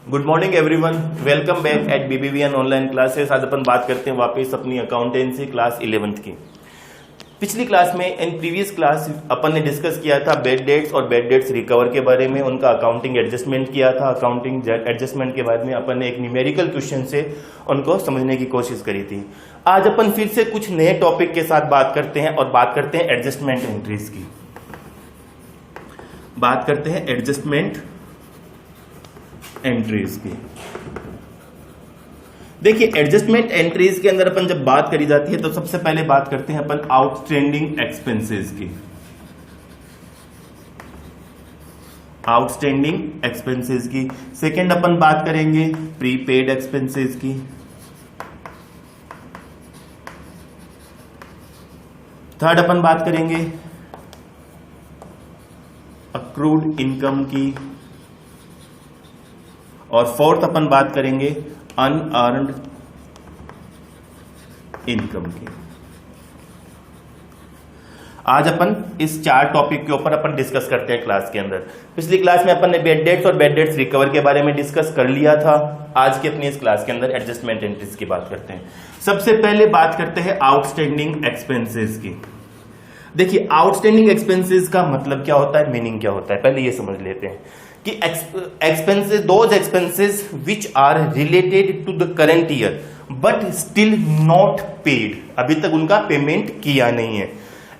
Good morning everyone, welcome back at BBVN online classes. आज अपन बात करते हैं वापस अपनी अकाउंटेंसी क्लास 11th की। पिछली क्लास में इन प्रीवियस क्लास अपन ने डिस्कस किया था बैड डेट्स और बैड डेट्स रिकवर के बारे में, उनका अकाउंटिंग एडजस्टमेंट किया था। अकाउंटिंग एडजस्टमेंट के बारे में अपन ने एक न्यूमेरिकल क्वेश्चन से उनको समझने की कोशिश करी थी। आज अपन फिर से कुछ नए टॉपिक के साथ बात करते हैं और बात करते हैं एडजस्टमेंट एंट्रीज की। बात करते हैं एडजस्टमेंट एंट्रीज की। देखिए, एडजस्टमेंट एंट्रीज के अंदर अपन जब बात करी जाती है तो सबसे पहले बात करते हैं अपन आउटस्टैंडिंग एक्सपेंसेस की। आउटस्टैंडिंग एक्सपेंसेस की। सेकंड अपन बात करेंगे प्रीपेड एक्सपेंसेस की। थर्ड अपन बात करेंगे अक्रूड इनकम की। और फोर्थ अपन बात करेंगे अनअर्न्ड इनकम की। आज अपन इस चार टॉपिक के ऊपर अपन डिस्कस करते हैं क्लास के अंदर। पिछली क्लास में अपन ने बैड डेट्स और बैड डेट्स रिकवर के बारे में डिस्कस कर लिया था। आज की अपनी इस क्लास के अंदर एडजस्टमेंट एंट्रीज की बात करते हैं। सबसे पहले बात करते हैं आउटस्टैंडिंग एक्सपेंसेस की। देखिए, आउटस्टैंडिंग एक्सपेंसेस का मतलब क्या होता है, मीनिंग क्या होता है, पहले ये समझ लेते हैं कि expenses, those expenses which are related to the current year but still not paid, अभी तक उनका पेमेंट किया नहीं है।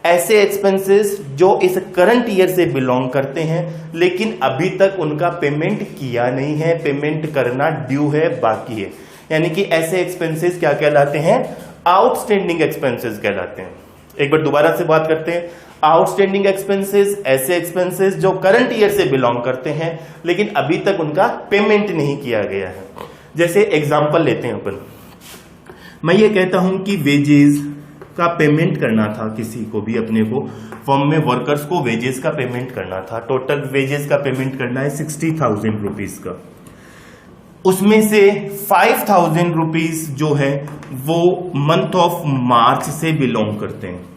ऐसे एक्सपेंसेस जो इस करंट ईयर से बिलोंग करते हैं लेकिन अभी तक उनका पेमेंट किया नहीं है, पेमेंट करना ड्यू है, बाकी है, यानी कि ऐसे एक्सपेंसेस क्या कहलाते हैं, आउटस्टैंडिंग एक्सपेंसेस कहलाते हैं। एक बार दोबारा से बात करते हैं। आउटस्टैंडिंग एक्सपेंसेस ऐसे एक्सपेंसेस जो करंट ईयर से बिलोंग करते हैं लेकिन अभी तक उनका पेमेंट नहीं किया गया है। जैसे एग्जांपल लेते हैं अपन, मैं ये कहता हूं कि वेजेस का पेमेंट करना था, किसी को भी अपने को फर्म में वर्कर्स को वेजेस का पेमेंट करना था। टोटल वेजेस का पेमेंट करना है 60,000 रुपीज का। उसमें से 5,000 रुपीज जो है वो मंथ ऑफ मार्च से बिलोंग करते हैं।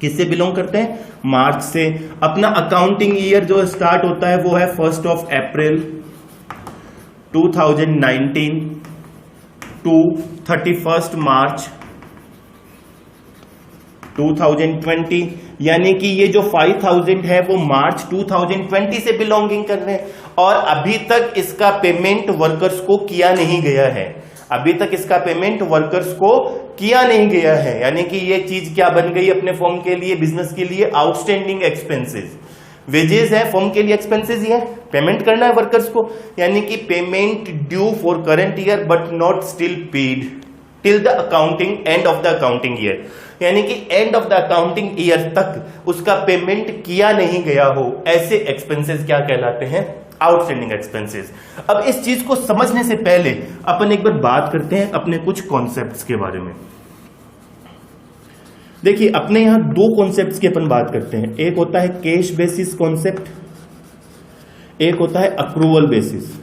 किससे बिलोंग करते हैं, मार्च से। अपना अकाउंटिंग ईयर जो स्टार्ट होता है वो है 1 अप्रैल 2019 टू 31 मार्च 2020, यानी कि ये जो 5,000 है वो मार्च 2020 से बिलोंगिंग कर रहे हैं और अभी तक इसका पेमेंट वर्कर्स को किया नहीं गया है। अभी तक इसका पेमेंट वर्कर्स को किया नहीं गया है, यानी कि ये चीज क्या बन गई अपने फर्म के लिए, बिजनेस के लिए, आउटस्टैंडिंग एक्सपेंसेस। वेजेस है फर्म के लिए, एक्सपेंसेस ही है, पेमेंट करना है वर्कर्स को, यानी कि payment due for current year but not still paid till the accounting end of the accounting year, यानी कि end of the accounting year तक उसका पेमेंट किया नहीं गया हो। ऐसे एक्सपेंसेस क्या कहलाते हैं, आउटस्टैंडिंग एक्सपेंसेस। अब इस चीज को समझने से पहले अपन एक बार बात करते हैं अपने कुछ कॉन्सेप्ट्स के बारे में। देखिए, अपने यहां दो कॉन्सेप्ट्स की अपन बात करते हैं। एक होता है कैश बेसिस कॉन्सेप्ट, एक होता है accrual basis.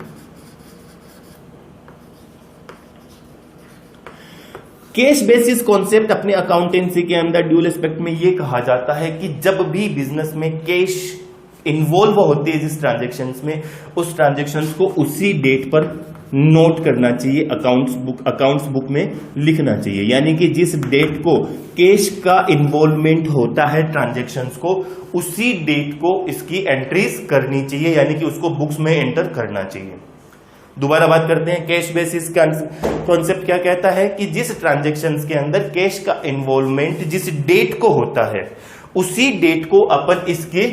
Cash basis concept अपने अकाउंटेंसी के अंदर ड्यूल एस्पेक्ट में यह कहा जाता है कि जब भी बिजनेस में कैश इन्वॉल्व होती है जिस ट्रांजैक्शंस में, उस ट्रांजैक्शंस को उसी डेट पर नोट करना चाहिए, अकाउंट्स बुक में लिखना चाहिए। यानी कि जिस डेट को कैश का इन्वॉल्वमेंट होता है ट्रांजैक्शंस को, उसी डेट को इसकी एंट्रीज करनी चाहिए, यानी कि उसको बुक्स में एंटर करना चाहिए। दोबारा बात करते हैं, कैश बेसिस का कॉन्सेप्ट क्या कहता है कि जिस ट्रांजैक्शंस के अंदर कैश का इन्वॉल्वमेंट जिस डेट को होता है, उसी डेट को अपन इसके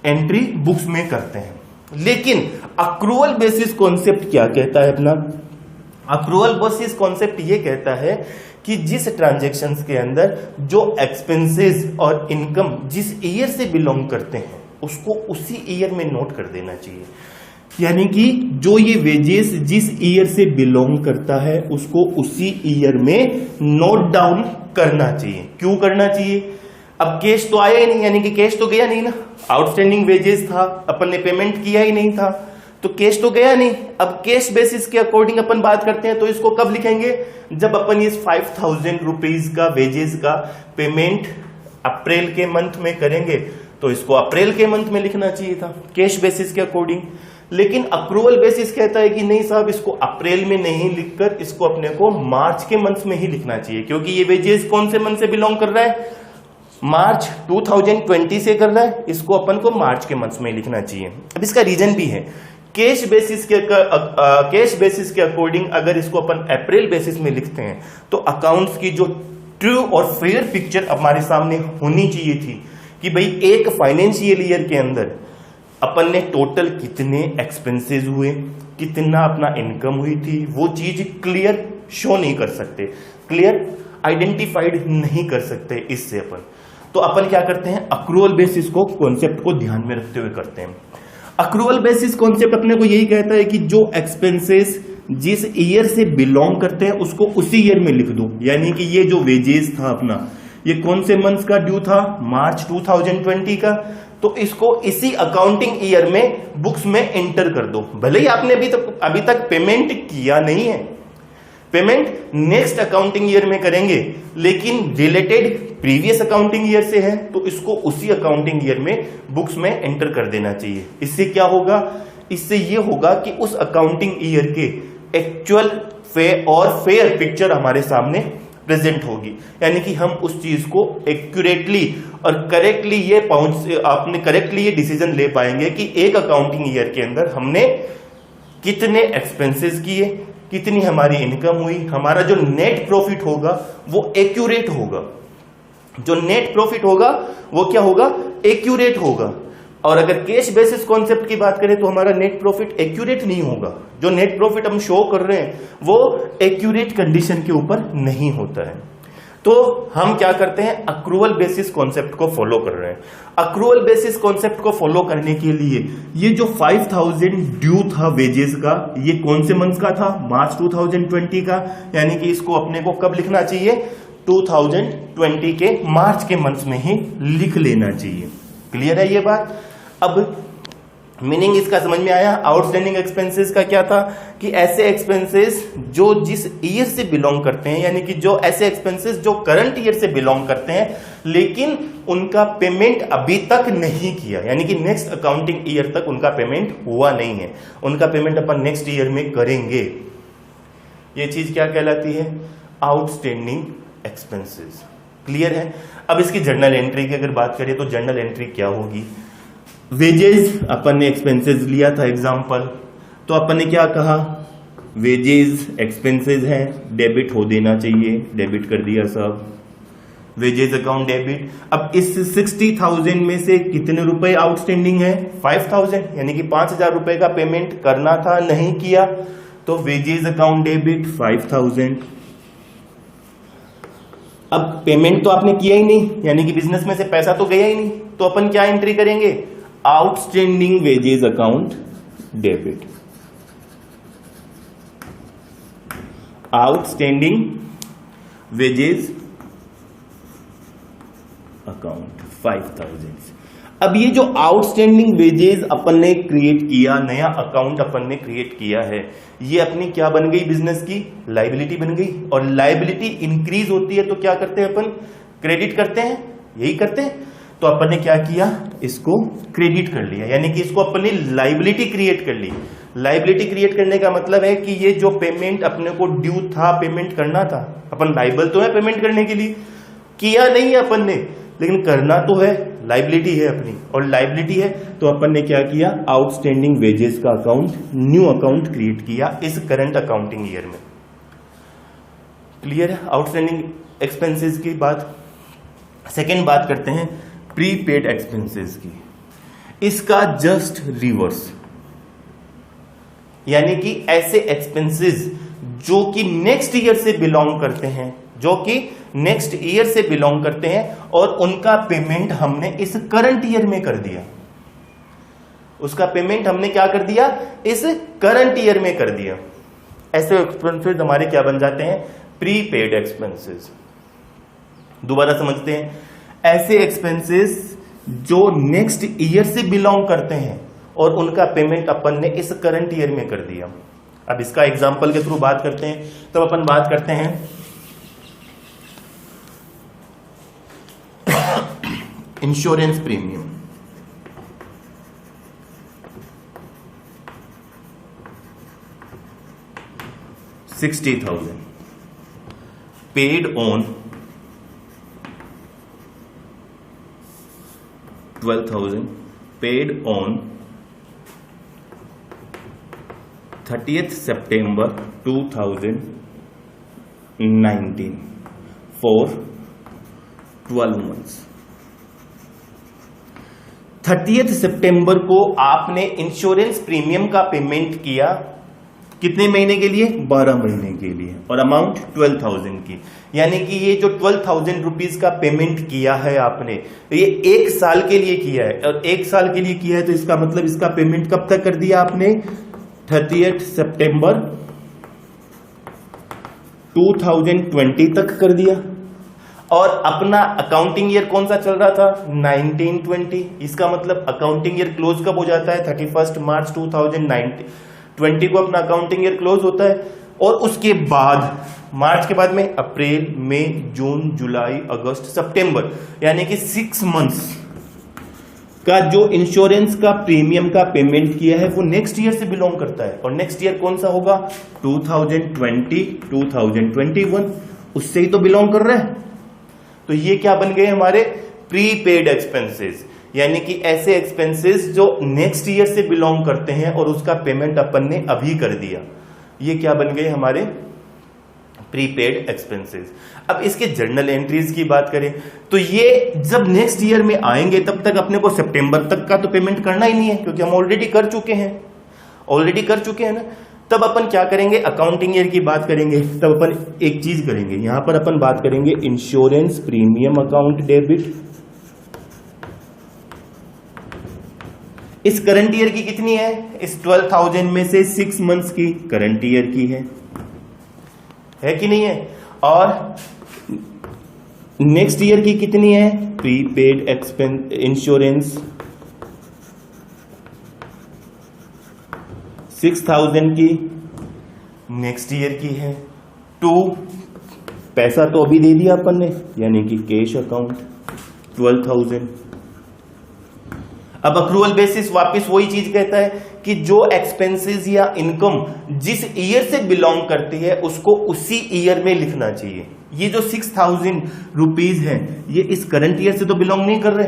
एंट्री बुक्स में करते हैं। लेकिन अक्रूवल बेसिस कॉन्सेप्ट क्या कहता है अपना, अक्रूवल बेसिस कॉन्सेप्ट ये कहता है कि जिस ट्रांजैक्शंस के अंदर जो एक्सपेंसेस और इनकम जिस ईयर से बिलोंग करते हैं उसको उसी ईयर में नोट कर देना चाहिए। यानी कि जो ये वेजेस जिस ईयर से बिलोंग करता है उसको उसी ईयर में नोट डाउन करना चाहिए। क्यों करना चाहिए, अब कैश तो आया ही नहीं, यानी कि कैश तो गया नहीं ना, आउटस्टैंडिंग वेजेस था, अपन ने पेमेंट किया ही नहीं था, तो कैश तो गया नहीं। अब कैश बेसिस के अकॉर्डिंग अपन बात करते हैं तो इसको कब लिखेंगे, जब अपन इस 5,000 रुपीज का वेजेस का पेमेंट अप्रैल के मंथ में करेंगे तो इसको अप्रैल के मंथ में लिखना चाहिए था कैश बेसिस के अकॉर्डिंग। लेकिन अक्रूवल बेसिस कहता है कि नहीं साहब, इसको अप्रैल में नहीं लिखकर इसको अपने को मार्च के मंथ में ही लिखना चाहिए, क्योंकि ये वेजेस कौन से मंथ से बिलोंग कर रहा है, मार्च 2020 से कर रहा है, इसको अपन को मार्च के मंथ में लिखना चाहिए। अब इसका रीजन भी है, कैश बेसिस के अकॉर्डिंग अगर इसको अपन अप्रैल बेसिस में लिखते हैं तो अकाउंट्स की जो ट्रू और फेयर पिक्चर हमारे सामने होनी चाहिए थी कि भाई एक फाइनेंशियल ईयर के अंदर अपन ने टोटल कितने एक्सपेंसेस हुए, कितना अपना इनकम हुई थी, वो चीज क्लियर शो नहीं कर सकते, क्लियर आइडेंटिफाइड नहीं कर सकते इससे अपन। तो अपन क्या करते हैं, अक्रूवल बेसिस को कॉन्सेप्ट को ध्यान में रखते हुए करते हैं। अक्रूवल बेसिस कॉन्सेप्ट अपने को यही कहता है कि जो एक्सपेंसेस जिस ईयर से बिलोंग करते हैं उसको उसी ईयर में लिख दो। यानी कि ये जो वेजेस था अपना, ये कौन से मंथ का ड्यू था, मार्च 2020 का, तो इसको इसी अकाउंटिंग ईयर में बुक्स में एंटर कर दो। भले ही आपने अभी तक पेमेंट किया नहीं है, पेमेंट नेक्स्ट अकाउंटिंग ईयर में करेंगे, लेकिन रिलेटेड प्रीवियस अकाउंटिंग ईयर से है तो इसको उसी अकाउंटिंग ईयर में बुक्स में एंटर कर देना चाहिए। इससे क्या होगा, इससे ये होगा कि उस अकाउंटिंग ईयर के एक्चुअल फेयर पिक्चर हमारे सामने प्रेजेंट होगी। यानी कि हम उस चीज को एक्यूरेटली और करेक्टली ये डिसीजन ले पाएंगे कि एक अकाउंटिंग ईयर के अंदर हमने कितने एक्सपेंसेस किए, कितनी हमारी इनकम हुई, हमारा जो नेट प्रॉफिट होगा वो एक्यूरेट होगा। जो नेट प्रॉफिट होगा वो क्या होगा, एक्यूरेट होगा। और अगर कैश बेसिस कॉन्सेप्ट की बात करें तो हमारा नेट प्रॉफिट एक्यूरेट नहीं होगा। जो नेट प्रॉफिट हम शो कर रहे हैं वो एक्यूरेट कंडीशन के ऊपर नहीं होता है। तो हम क्या करते हैं, अक्रूवल बेसिस कॉन्सेप्ट को फॉलो कर रहे हैं। अक्रूवल बेसिस कॉन्सेप्ट को फॉलो करने के लिए ये जो 5000 ड्यू था वेजेस का, ये कौन से मंथ का था, मार्च 2020 का। यानी कि इसको अपने को कब लिखना चाहिए, 2020 के मार्च के मंथ में ही लिख लेना चाहिए। क्लियर है ये बात। अब मीनिंग इसका समझ में आया। आउटस्टैंडिंग एक्सपेंसेस का क्या था कि ऐसे एक्सपेंसेस जो जिस ईयर से बिलोंग करते हैं, यानी कि जो ऐसे एक्सपेंसेस जो करंट ईयर से बिलोंग करते हैं लेकिन उनका पेमेंट अभी तक नहीं किया, यानी कि नेक्स्ट अकाउंटिंग ईयर तक उनका पेमेंट हुआ नहीं है, उनका पेमेंट अपन नेक्स्ट ईयर में करेंगे। ये चीज क्या कहलाती है, आउटस्टैंडिंग एक्सपेंसेस। क्लियर है। अब इसकी जर्नल एंट्री की अगर बात करें तो जर्नल एंट्री क्या होगी, वेजेस अपन ने एक्सपेंसेस लिया था एग्जांपल, तो अपन ने क्या कहा, वेजेस एक्सपेंसेस है, डेबिट हो देना चाहिए, डेबिट कर दिया सब, वेजेस अकाउंट डेबिट। अब इस 60,000 में से कितने रुपए आउटस्टैंडिंग है, 5,000, यानी कि 5,000 रुपए का पेमेंट करना था, नहीं किया, तो वेजेस अकाउंट डेबिट 5,000। अब पेमेंट तो आपने किया ही नहीं, यानी कि बिजनेस में से पैसा तो गया ही नहीं, तो अपन क्या एंट्री करेंगे, outstanding wages account debit. Outstanding wages account 5,000। अब ये जो आउटस्टैंडिंग वेजेस अपन ने क्रिएट किया, नया अकाउंट अपन ने क्रिएट किया है, ये अपनी क्या बन गई, बिजनेस की लायबिलिटी बन गई। और लायबिलिटी इंक्रीज होती है तो क्या करते हैं अपन, क्रेडिट करते हैं, यही करते हैं। तो अपन ने क्या किया, इसको क्रेडिट कर लिया, यानी कि इसको अपन ने लायबिलिटी क्रिएट कर ली। लायबिलिटी क्रिएट करने का मतलब है कि ये जो पेमेंट अपने को ड्यू था, पेमेंट करना था, अपन लायबल तो है पेमेंट करने के लिए, किया नहीं है अपन ने, लेकिन करना तो है, लायबिलिटी है अपनी, और लायबिलिटी है तो अपन ने क्या किया, आउटस्टैंडिंग वेजेस का अकाउंट, न्यू अकाउंट क्रिएट किया इस करंट अकाउंटिंग ईयर में। क्लियर है आउटस्टैंडिंग एक्सपेंसेस की बात। सेकेंड बात करते हैं प्रीपेड एक्सपेंसेस की। इसका जस्ट रिवर्स, यानी कि ऐसे एक्सपेंसेस जो कि नेक्स्ट ईयर से बिलोंग करते हैं, जो कि नेक्स्ट ईयर से बिलोंग करते हैं और उनका पेमेंट हमने इस करंट ईयर में कर दिया, उसका पेमेंट हमने क्या कर दिया, इस करंट ईयर में कर दिया। ऐसे एक्सपेंसेस हमारे क्या बन जाते हैं, प्रीपेड एक्सपेंसेस। दोबारा समझते हैं, ऐसे एक्सपेंसेस जो नेक्स्ट ईयर से बिलोंग करते हैं और उनका पेमेंट अपन ने इस करंट ईयर में कर दिया। अब इसका एग्जांपल के थ्रू बात करते हैं। तब अपन बात करते हैं insurance premium. 60,000 paid on 12,000 paid on 30th September 2019 for 12 months। 30th सितंबर को आपने इंश्योरेंस प्रीमियम का पेमेंट किया, कितने महीने के लिए? 12 महीने के लिए, और अमाउंट 12,000 की। यानी कि ये जो 12,000 रुपीज का पेमेंट किया है आपने, ये 1 साल के लिए किया है, और 1 साल के लिए किया है तो इसका मतलब इसका पेमेंट कब तक कर दिया आपने? 30th सितंबर 2020 तक कर दिया। और अपना अकाउंटिंग ईयर कौन सा चल रहा था? 1920। इसका मतलब अकाउंटिंग ईयर क्लोज कब हो जाता है? 31 मार्च 2020 को अपना अकाउंटिंग ईयर क्लोज होता है। और उसके बाद मार्च के बाद में अप्रैल, मई, जून, जुलाई, अगस्त, सितंबर, यानी कि 6 मंथ्स का जो इंश्योरेंस का प्रीमियम का पेमेंट किया है वो नेक्स्ट ईयर से बिलोंग करता है। और नेक्स्ट ईयर कौन सा होगा? 2020, 2021, उससे ही तो बिलोंग कर रहा है। तो ये क्या बन गए हमारे? प्रीपेड एक्सपेंसेस, यानी कि ऐसे एक्सपेंसेस जो नेक्स्ट ईयर से बिलोंग करते हैं और उसका पेमेंट अपन ने अभी कर दिया, ये क्या बन गए हमारे? Prepaid expenses. अब इसके जर्नल एंट्रीज की बात करें तो ये जब नेक्स्ट ईयर में आएंगे तब तक अपने को सितंबर तक का तो पेमेंट करना ही नहीं है, क्योंकि हम ऑलरेडी कर चुके हैं ना। तब अपन क्या करेंगे? अकाउंटिंग ईयर की बात करेंगे। तब अपन एक चीज करेंगे, यहां पर अपन बात करेंगे इंश्योरेंस प्रीमियम अकाउंट डेबिट। इस करंट ईयर की कितनी है? इस 12,000 में से 6 मंथ्स की करंट ईयर की है कि नहीं है? और नेक्स्ट ईयर की कितनी है? प्रीपेड एक्सपेंस इंश्योरेंस 6,000 की नेक्स्ट ईयर की है। 2 पैसा तो अभी दे दिया अपन ने, यानी कि कैश अकाउंट 12,000। अब अक्रूवल बेसिस वापस वही चीज कहता है कि जो एक्सपेंसेस या इनकम जिस ईयर से बिलोंग करती है उसको उसी ईयर में लिखना चाहिए। ये जो 6,000 रुपीज है ये इस करंट ईयर से तो बिलोंग नहीं कर रहे,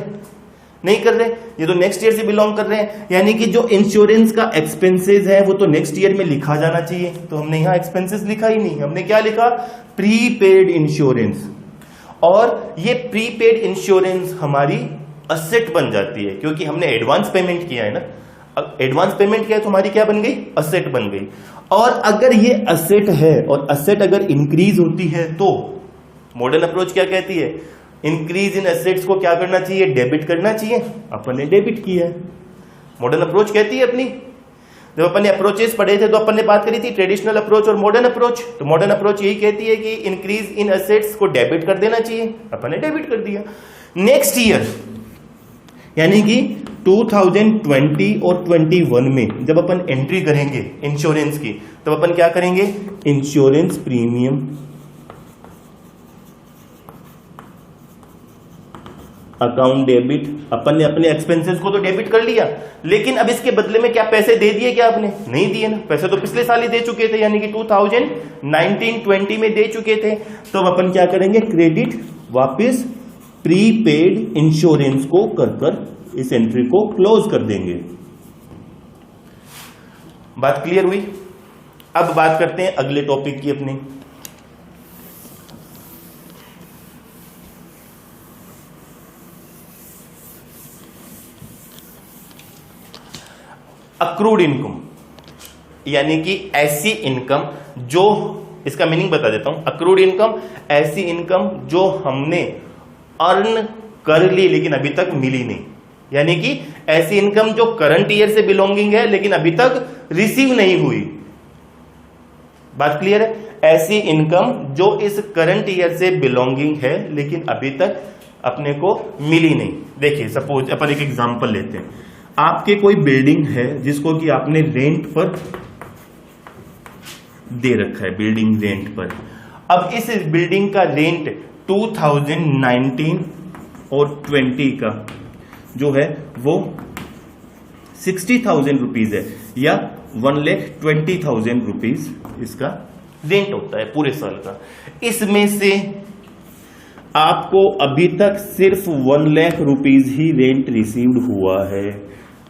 ये तो नेक्स्ट ईयर से बिलोंग कर रहे हैं। यानी कि जो इंश्योरेंस का एक्सपेंसेस है वो तो नेक्स्ट ईयर में लिखा जाना चाहिए, तो हमने यहां एक्सपेंसेस लिखा ही नहीं, हमने क्या लिखा? Prepaid insurance. और ये प्रीपेड इंश्योरेंस हमारी असेट बन जाती है, क्योंकि हमने एडवांस पेमेंट किया है ना। एडवांस पेमेंट किया है तो हमारी क्या बन गई? असेट बन गई। और अगर ये असेट है और असेट अगर इंक्रीज होती है तो मॉडर्न अप्रोच क्या कहती है? इंक्रीज इन एसेट्स को क्या करना चाहिए? डेबिट करना चाहिए। अपन ने डेबिट किया है, मॉडर्न अप्रोच कहती है अपनी। जब अपन ने अप्रोचेस पढ़े थे तो अपन ने बात करी थी ट्रेडिशनल अप्रोच और मॉडर्न अप्रोच। तो मॉडर्न अप्रोच यही कहती है कि इंक्रीज इन एसेट्स को डेबिट कर देना चाहिए, अपन ने डेबिट कर दिया। नेक्स्ट ईयर यानी कि 2020 और 21 में जब अपन एंट्री करेंगे इंश्योरेंस की, तब अपन क्या करेंगे? Insurance premium account debit. अपन ने अपने एक्सपेंसेस को तो डेबिट कर लिया, लेकिन अब इसके बदले में क्या पैसे दे दिए? क्या आपने? नहीं दिए ना, पैसे तो पिछले साल ही दे चुके थे, यानी कि 2019-20 में दे चुके थे। तो अब अपन क्या करेंगे? क्रेडिट वापस प्रीपेड इंश्योरेंस को कर इस एंट्री को क्लोज कर देंगे। बात क्लियर हुई? अब बात करते हैं अगले टॉपिक की अपनी। अक्रूड इनकम, यानी कि ऐसी इनकम जो, इसका मीनिंग बता देता हूं। अक्रूड इनकम ऐसी इनकम जो हमने अर्न कर ली लेकिन अभी तक मिली नहीं, यानी कि ऐसी इनकम जो करंट ईयर से बिलोंगिंग है लेकिन अभी तक रिसीव नहीं हुई। बात क्लियर है? ऐसी इनकम जो इस करंट ईयर से बिलोंगिंग है लेकिन अभी तक अपने को मिली नहीं। देखिए सपोज अपन एक एग्जांपल लेते हैं। आपके कोई बिल्डिंग है जिसको कि आपने रेंट पर दे रखा है, बिल्डिंग रेंट पर। अब इस बिल्डिंग का रेंट 2019 और 20 का जो है वो 60,000 रुपीज है, या 1,20,000 रुपीज इसका रेंट होता है पूरे साल का। इसमें से आपको अभी तक सिर्फ 1 लाख रुपीज ही रेंट रिसीव्ड हुआ है,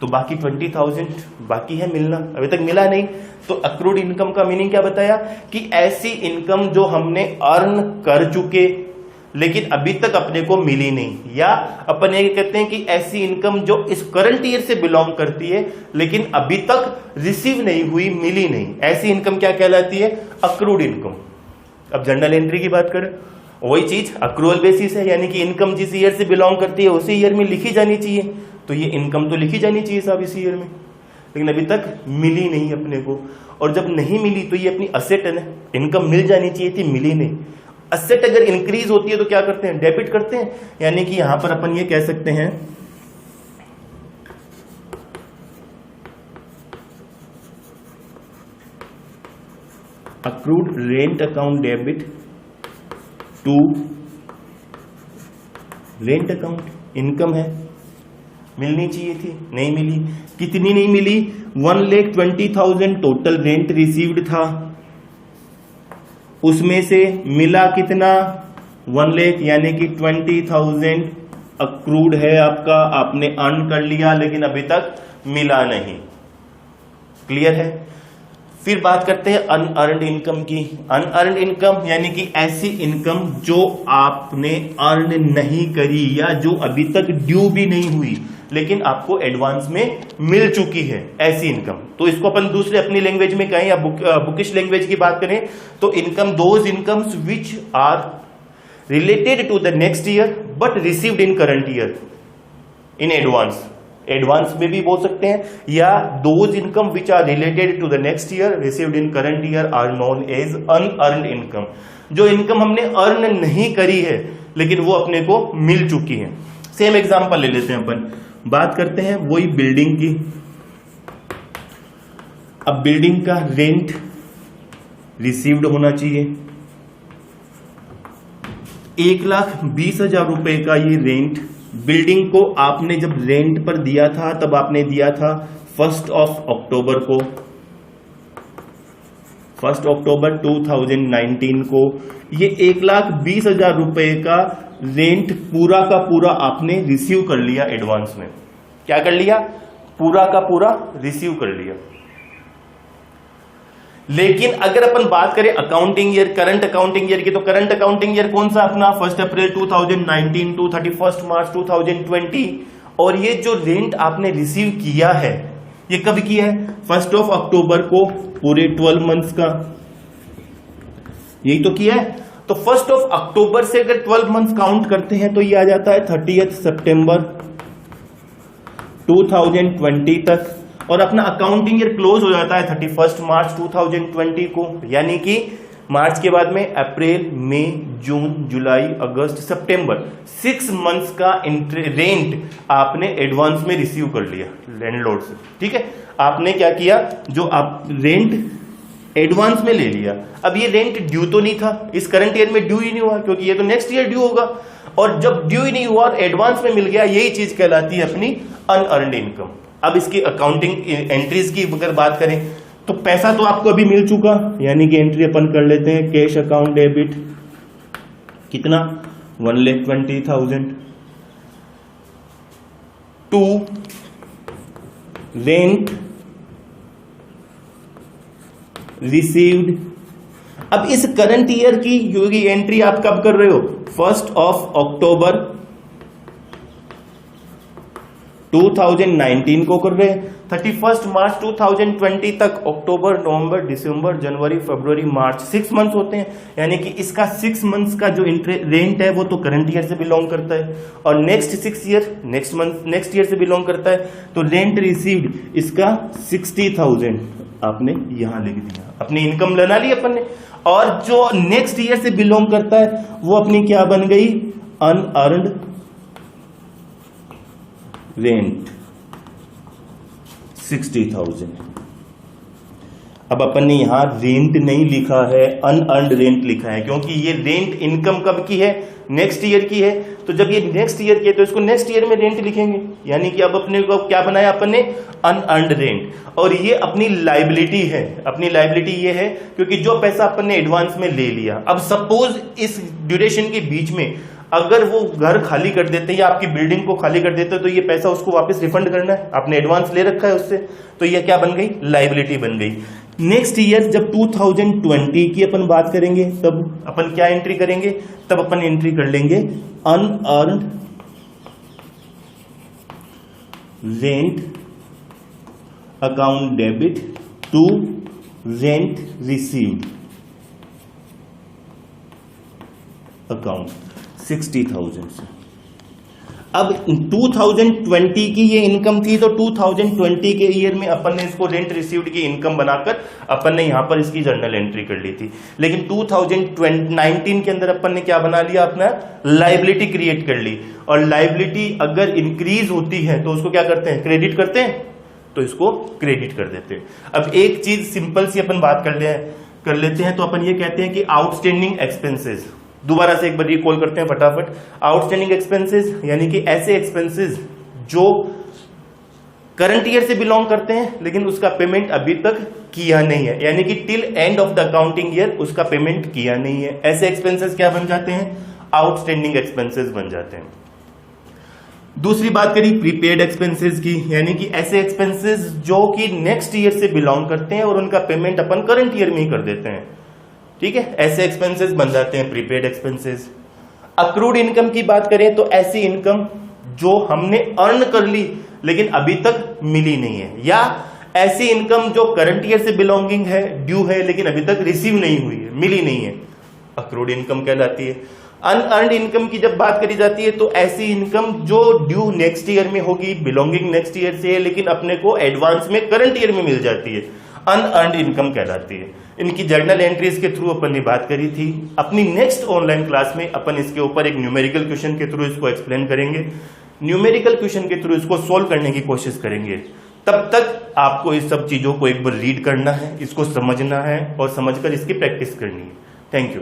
तो बाकी 20,000 बाकी है मिलना, अभी तक मिला नहीं। तो अक्रूड इनकम का मीनिंग क्या बताया कि ऐसी इनकम जो हमने अर्न कर चुके लेकिन अभी तक अपने को मिली नहीं, या अपन ये कहते हैं कि ऐसी इनकम जो इस करंट ईयर से बिलोंग करती है लेकिन अभी तक रिसीव नहीं हुई, मिली नहीं, ऐसी इनकम क्या कहलाती है? Accrued income. अब जर्नल एंट्री की बात करें, वही चीज अक्रूवल बेसिस है, यानी कि इनकम जिस ईयर से बिलोंग करती है उसी ईयर में लिखी जानी चाहिए। तो ये इनकम तो लिखी जानी चाहिए साहब इसी ईयर में, लेकिन अभी तक मिली नहीं अपने को। और जब नहीं मिली तो ये अपनी असेट है ना, इनकम मिल जानी चाहिए थी, मिली नहीं। असेट अगर इंक्रीज होती है तो क्या करते हैं? डेबिट करते हैं, यानी कि यहां पर अपन ये कह सकते हैं accrued rent account debit to rent account. Income है, मिलनी चाहिए थी, नहीं मिली। कितनी नहीं मिली? 1,20,000 टोटल रेंट रिसीव्ड था, उसमें से मिला कितना? 1 लाख, यानी कि 20,000 अक्रूड है आपका, आपने अर्न कर लिया लेकिन अभी तक मिला नहीं। क्लियर है? फिर बात करते हैं अनअर्न्ड इनकम की। अनअर्न्ड इनकम यानी कि ऐसी इनकम जो आपने अर्न नहीं करी या जो अभी तक ड्यू भी नहीं हुई लेकिन आपको एडवांस में मिल चुकी है, ऐसी इनकम। तो इसको अपन दूसरे अपनी लैंग्वेज में कहें या बुकिश लैंग्वेज की बात करें तो income those incomes which are related to the next year but received in current year in advance. Advance में भी बोल सकते हैं, या those income which are related to the next year received in current year are known as unearned income. जो income हमने earn नहीं करी है लेकिन वो अपने को मिल चुकी है। सेम एग्जांपल ले लेते हैं अपन, बात करते हैं वही बिल्डिंग की। अब बिल्डिंग का रेंट रिसीव्ड होना चाहिए, 1,20,000 रुपए का ये रेंट। बिल्डिंग को आपने जब रेंट पर दिया था तब आपने दिया था 1 अक्टूबर को, 1 अक्टूबर 2019 को। ये 1,20,000 रुपए का रेंट पूरा का पूरा आपने रिसीव कर लिया एडवांस में। क्या कर लिया? पूरा का पूरा रिसीव कर लिया। लेकिन अगर अपन बात करें accounting year, current accounting year की, तो करंट अकाउंटिंग ईयर कौन सा अपना? 1 अप्रैल 2019 टू 31 मार्च 2020। और ये जो रेंट आपने रिसीव किया है ये कब किया है? 1 अक्टूबर को, पूरे 12 मंथ्स का, यही तो किया है। तो 1 अक्टूबर से अगर 12 मंथ्स काउंट करते हैं तो ये आ जाता है 30 सितंबर 2020 तक, और अपना अकाउंटिंग ईयर क्लोज हो जाता है 31 मार्च 2020 को। यानी कि मार्च के बाद में अप्रैल, मई, जून, जुलाई, अगस्त, सितंबर, 6 मंथ्स का रेंट आपने एडवांस में रिसीव कर लिया लैंडलॉर्ड से। ठीक है, आपने क्या किया? जो आप रेंट एडवांस में ले लिया। अब ये रेंट ड्यू तो नहीं था, इस करंट ईयर में ड्यू ही नहीं हुआ क्योंकि ये तो नेक्स्ट ईयर ड्यू होगा, और जब ड्यू ही नहीं हुआ और एडवांस में मिल गया, यही चीज कहलाती है अपनी अनअर्न्ड इनकम। अब इसकी अकाउंटिंग एंट्रीज की अगर बात करें तो पैसा तो आपको अभी मिल चुका, यानी कि एंट्री अपन कर लेते हैं कैश अकाउंट डेबिट, कितना? 1,20,000 टू रेंट रिसीव्ड। अब इस करंट ईयर की एंट्री आप कब कर रहे हो? 1 अक्टूबर 2019 को कर रहे हैं, 31 मार्च 2020 तक अक्टूबर, नवंबर, दिसंबर, जनवरी, फरवरी, मार्च, 6 मंथ्स होते हैं। यानी कि इसका 6 मंथ्स का जो रेंट है वो तो करंट ईयर से बिलोंग करता है, और नेक्स्ट 6 ईयर नेक्स्ट ईयर से बिलोंग करता है। तो रेंट रिसीव्ड इसका 60,000 आपने यहां लिख दिया, अपनी इनकम बना ली अपन ने। और जो नेक्स्ट ईयर से बिलोंग करता है वो अपनी क्या बन गई? Unearned rent 60,000। अब अपन ने यहां रेंट नहीं लिखा है, अनअर्न्ड रेंट लिखा है, क्योंकि ये रेंट इनकम कब की है? नेक्स्ट ईयर की है। तो जब ये नेक्स्ट ईयर की है तो इसको नेक्स्ट ईयर में रेंट लिखेंगे। यानी कि अब अपने को क्या बनाया अपन ने, अनअर्न्ड रेंट, और ये अपनी लाइबिलिटी है। अपनी लाइबिलिटी ये है क्योंकि जो पैसा अपन ने एडवांस में ले लिया, अब सपोज इस ड्यूरेशन के बीच में अगर वो घर खाली कर देते हैं या आपकी बिल्डिंग को खाली कर देते हैं तो ये पैसा उसको वापस रिफंड करना है, आपने एडवांस ले रखा है उससे, तो ये क्या बन गई, लाइबिलिटी बन गई। नेक्स्ट ईयर जब 2020 की अपन बात करेंगे तब अपन क्या एंट्री करेंगे, तब अपन एंट्री कर लेंगे unearned rent account debit to rent received account 60,000 से। अब 2020 की ये इनकम थी तो 2020 के ईयर में अपन ने इसको रेंट रिसीव्ड की इनकम बनाकर अपन ने यहां पर इसकी जर्नल एंट्री कर ली थी। लेकिन 2019 के अंदर अपन ने क्या बना लिया, अपना लाइबिलिटी क्रिएट कर ली, और लाइबिलिटी अगर इंक्रीज होती है तो उसको क्या करते हैं, क्रेडिट करते हैं, तो इसको क्रेडिट कर देते हैं। अब एक चीज सिंपल सी अपन बात कर लेते हैं, तो अपन ये कहते हैं कि आउटस्टैंडिंग एक्सपेंसेस, दोबारा से एक बार रिकॉल करते हैं फटाफट। आउटस्टैंडिंग एक्सपेंसेस यानी कि ऐसे एक्सपेंसेस जो करंट ईयर से बिलोंग करते हैं लेकिन उसका पेमेंट अभी तक किया नहीं है, यानी कि till end of the accounting year उसका पेमेंट किया नहीं है, ऐसे एक्सपेंसेस क्या बन जाते हैं, आउटस्टैंडिंग एक्सपेंसेस बन जाते हैं। दूसरी बात करी प्रीपेड एक्सपेंसेस की, यानी कि ऐसे एक्सपेंसेस जो कि नेक्स्ट ईयर से बिलोंग करते हैं और उनका पेमेंट अपन करंट ईयर में ही कर देते हैं, ठीक है, ऐसे एक्सपेंसेस बन जाते हैं प्रीपेड एक्सपेंसेस। अक्रूड इनकम की बात करें तो ऐसी इनकम जो हमने अर्न कर ली लेकिन अभी तक मिली नहीं है, या ऐसी इनकम जो करंट ईयर से बिलोंगिंग है, ड्यू है, लेकिन अभी तक रिसीव नहीं हुई है, मिली नहीं है, अक्रूड इनकम कहलाती है। अनअर्न्ड इनकम की जब बात करी जाती है तो ऐसी इनकम जो ड्यू नेक्स्ट ईयर में होगी, बिलोंगिंग नेक्स्ट ईयर से है, लेकिन अपने को एडवांस में करंट ईयर में मिल जाती है, अनअर्न्ड इनकम कहलाती है। इनकी जर्नल एंट्रीज के थ्रू अपन ने बात करी थी। अपनी नेक्स्ट ऑनलाइन क्लास में अपन इसके ऊपर एक न्यूमेरिकल क्वेश्चन के थ्रू इसको एक्सप्लेन करेंगे, न्यूमेरिकल क्वेश्चन के थ्रू इसको सोल्व करने की कोशिश करेंगे। तब तक आपको इस सब चीजों को एक बार रीड करना है, इसको समझना है और समझकर इसकी प्रैक्टिस करनी है। Thank you.